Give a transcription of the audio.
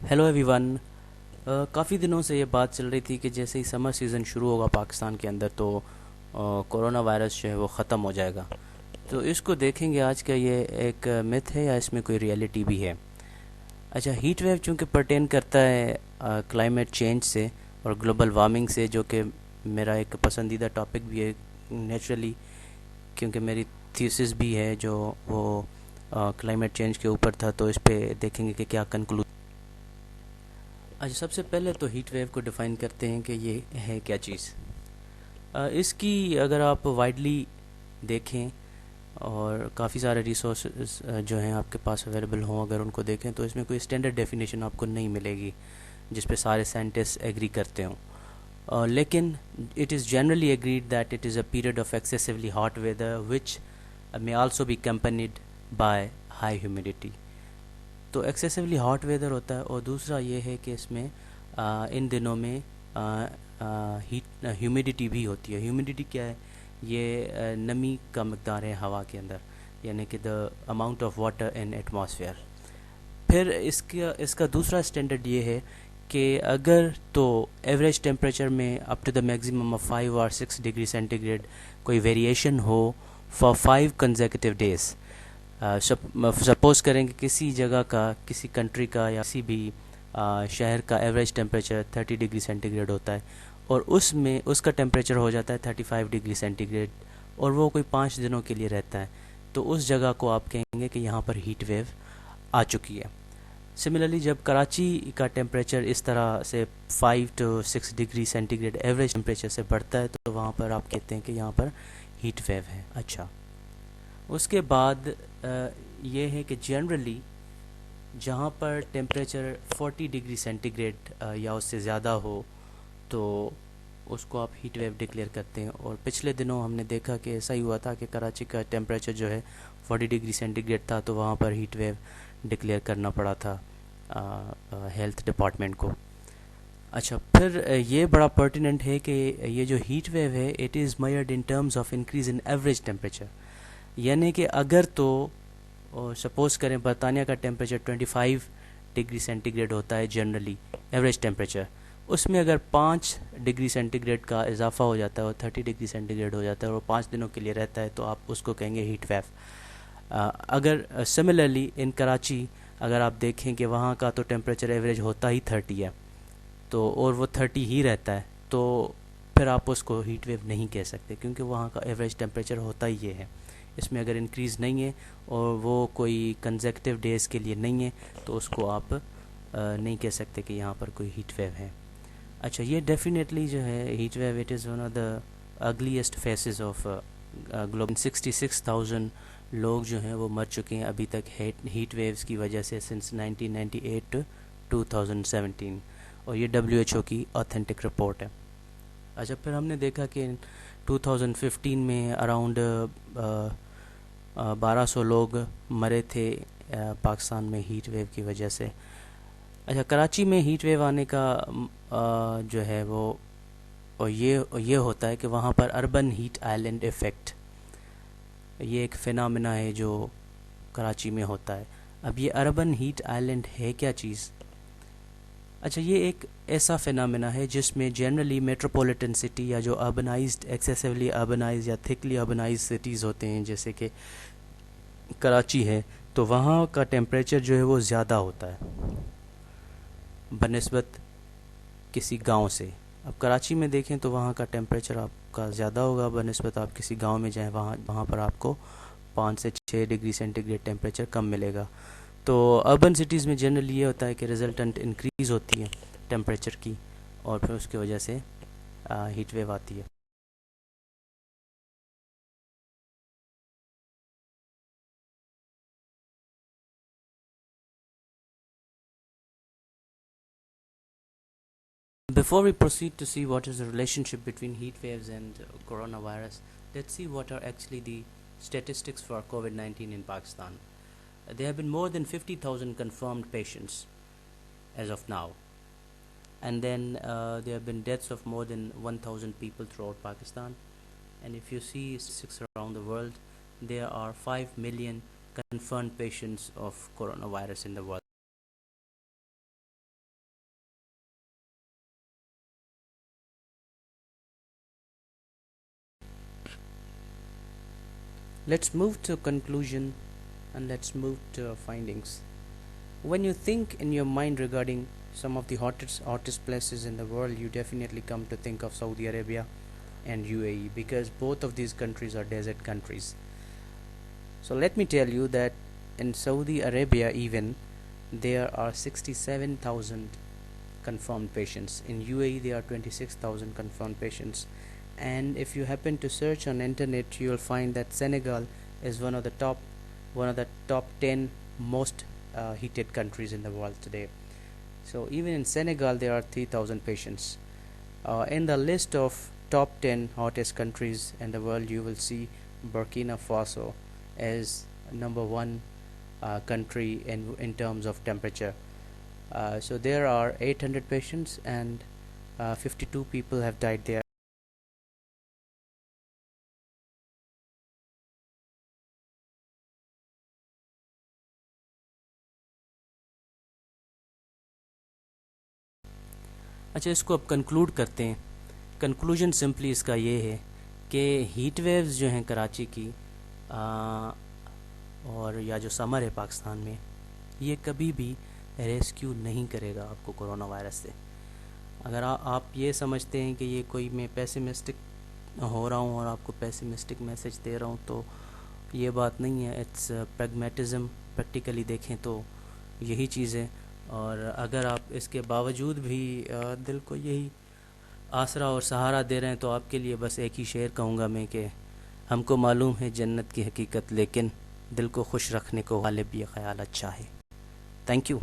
Hello everyone. काफ़ी दिनों से ये बात चल रही थी कि जैसे ही समर सीज़न शुरू होगा पाकिस्तान के अंदर तो कोरोना वायरस जो है वो ख़त्म हो जाएगा। तो इसको देखेंगे आज का ये एक मिथ है या इसमें कोई रियलिटी भी है। अच्छा, हीट वेव चूँकि पर्टेन करता है क्लाइमेट चेंज से और ग्लोबल वार्मिंग से, जो कि मेरा एक पसंदीदा टॉपिक भी है नेचुरली, क्योंकि मेरी थीसिस भी है जो वो क्लाइमेट चेंज के ऊपर था। तो इस पे देखेंगे कि क्या कंक्लूड। अच्छा, सबसे पहले तो हीट वेव को डिफ़ाइन करते हैं कि ये है क्या चीज़। इसकी अगर आप वाइडली देखें और काफ़ी सारे रिसोर्सेज जो हैं आपके पास अवेलेबल हों, अगर उनको देखें तो इसमें कोई स्टैंडर्ड डेफिनेशन आपको नहीं मिलेगी जिस पे सारे साइंटिस्ट एग्री करते हों। लेकिन it is generally agreed that it is a period of excessively hot weather which may also be accompanied by high humidity. तो एक्सेसिवली हॉट वेदर होता है, और दूसरा ये है कि इसमें इन दिनों में हीट ह्यूमिडिटी भी होती है। ह्यूमिडिटी क्या है? ये नमी का मकदार है हवा के अंदर, यानी कि the amount of water in atmosphere. फिर इसका दूसरा स्टैंडर्ड ये है कि अगर तो एवरेज टेम्परेचर में up to the maximum of 5 और 6 डिग्री सेंटीग्रेड कोई वेरिएशन हो फॉर 5 कंसेक्यूटिव डेज। सपोज़ करें कि किसी जगह का, किसी कंट्री का या किसी भी शहर का एवरेज टेम्परेचर 30 डिग्री सेंटीग्रेड होता है और उसमें उसका टेम्परेचर हो जाता है 35 डिग्री सेंटीग्रेड, और वो कोई 5 दिनों के लिए रहता है, तो उस जगह को आप कहेंगे कि यहाँ पर हीट वेव आ चुकी है। सिमिलरली, जब कराची का टेम्परेचर इस तरह से 5 to 6 degree centigrade average temperature से बढ़ता है तो वहाँ पर आप कहते हैं कि यहाँ पर हीट वेव है। अच्छा, उसके बाद ये है कि जनरली जहाँ पर टेम्परेचर 40 डिग्री सेंटीग्रेड या उससे ज़्यादा हो तो उसको आप हीट वेव डिक्लेयर करते हैं। और पिछले दिनों हमने देखा कि ऐसा ही हुआ था कि कराची का टेम्परेचर जो है 40 डिग्री सेंटीग्रेड था, तो वहाँ पर हीट वेव डिक्लेयर करना पड़ा था हेल्थ डिपार्टमेंट को। अच्छा, फिर ये बड़ा पर्टिनेंट है कि ये जो हीट वेव है it is measured in terms of increase in average temperature. यानी कि अगर तो सपोज़ करें बरतानिया का टेम्परेचर 25 डिग्री सेंटीग्रेड होता है जनरली एवरेज टेम्परेचर, उसमें अगर 5 डिग्री सेंटीग्रेड का इजाफा हो जाता है और 30 डिग्री सेंटीग्रेड हो जाता है और 5 दिनों के लिए रहता है, तो आप उसको कहेंगे हीट वेव। अगर सिमिलरली इन कराची अगर आप देखें कि वहाँ का तो टेम्परेचर एवरेज होता ही 30 है, तो और वो 30 ही रहता है, तो फिर आप उसको हीट वेव नहीं कह सकते, क्योंकि वहाँ का एवरेज टेम्परेचर होता ही ये है। इसमें अगर इंक्रीज़ नहीं है और वो कोई कंसेक्यूटिव डेज़ के लिए नहीं है, तो उसको आप नहीं कह सकते कि यहाँ पर कोई हीट वेव है। अच्छा, ये डेफिनेटली जो है heat wave, it is one of the ugliest faces of global. 66,000 लोग जो हैं वो मर चुके हैं अभी तक हीट वेव्स की वजह से सिंस 1998 टू 2017, और ये WHO की ऑथेंटिक रिपोर्ट है। अच्छा, फिर हमने देखा कि 2015 में अराउंड 1200 लोग मरे थे पाकिस्तान में हीट वेव की वजह से। अच्छा, कराची में हीट वेव आने का जो है वो और ये होता है कि वहाँ पर अर्बन हीट आइलैंड इफ़ेक्ट, ये एक फिनोमेना है जो कराची में होता है। अब ये अर्बन हीट आइलैंड है क्या चीज़? अच्छा, ये एक ऐसा फिनोमेना है जिसमें जनरली मेट्रोपॉलिटन सिटी या जो अर्बनाइज्ड, एक्सेसिवली अर्बनाइज्ड या थिकली अर्बनाइज्ड सिटीज़ होते हैं, जैसे कि कराची है, तो वहाँ का टेम्परेचर जो है वो ज़्यादा होता है बनिस्बत किसी गांव से। अब कराची में देखें तो वहाँ का टेम्परेचर आपका ज़्यादा होगा बनिस्बत आप किसी गांव में जाएं, वहाँ पर आपको 5 से 6 डिग्री सेंटीग्रेड टेम्परेचर कम मिलेगा। तो अर्बन सिटीज़ में जनरली ये होता है कि रिजल्टेंट इंक्रीज़ होती है टेम्परेचर की, और फिर उसकी वजह से हीट वेव आती है। Before we proceed to see what is the relationship between heat waves and coronavirus, let's see what are actually the statistics for COVID-19 in Pakistan. There have been more than 50,000 confirmed patients as of now, and then there have been deaths of more than 1,000 people throughout Pakistan. And if you see statistics around the world, there are 5 million confirmed patients of coronavirus in the world. Let's move to conclusion and let's move to findings. When you think in your mind regarding some of the hottest places in the world, you definitely come to think of Saudi Arabia and UAE, because both of these countries are desert countries. So let me tell you that in Saudi Arabia even there are 67,000 confirmed patients. In UAE there are 26,000 confirmed patients. And if you happen to search on internet, you will find that Senegal is one of the top 10 most heated countries in the world today. So even in Senegal there are 3,000 patients. In the list of top 10 hottest countries in the world, you will see Burkina Faso as number one country in terms of temperature. So there are 800 patients and 52 people have died there. اچھا، اس کو اب conclude کرتے ہیں. Conclusion simply اس کا یہ ہے کہ heat waves جو ہیں کراچی کی اور یا جو سمر ہے پاکستان میں، یہ کبھی بھی ریسکیو نہیں کرے گا آپ کو کرونا وائرس سے. اگر آپ یہ سمجھتے ہیں کہ یہ کوئی میں پیسیمسٹک ہو رہا ہوں اور آپ کو پیسیمسٹک میسج دے رہا ہوں، تو یہ بات نہیں ہے. It's pragmatism. پریکٹیکلی دیکھیں تو یہی چیز ہے. اور اگر آپ اس کے باوجود بھی دل کو یہی آسرا اور سہارا دے رہے ہیں، تو آپ کے لیے بس ایک ہی شعر کہوں گا میں کہ ہم کو معلوم ہے جنت کی حقیقت، لیکن دل کو خوش رکھنے کو غالب یہ خیال اچھا ہے. Thank you.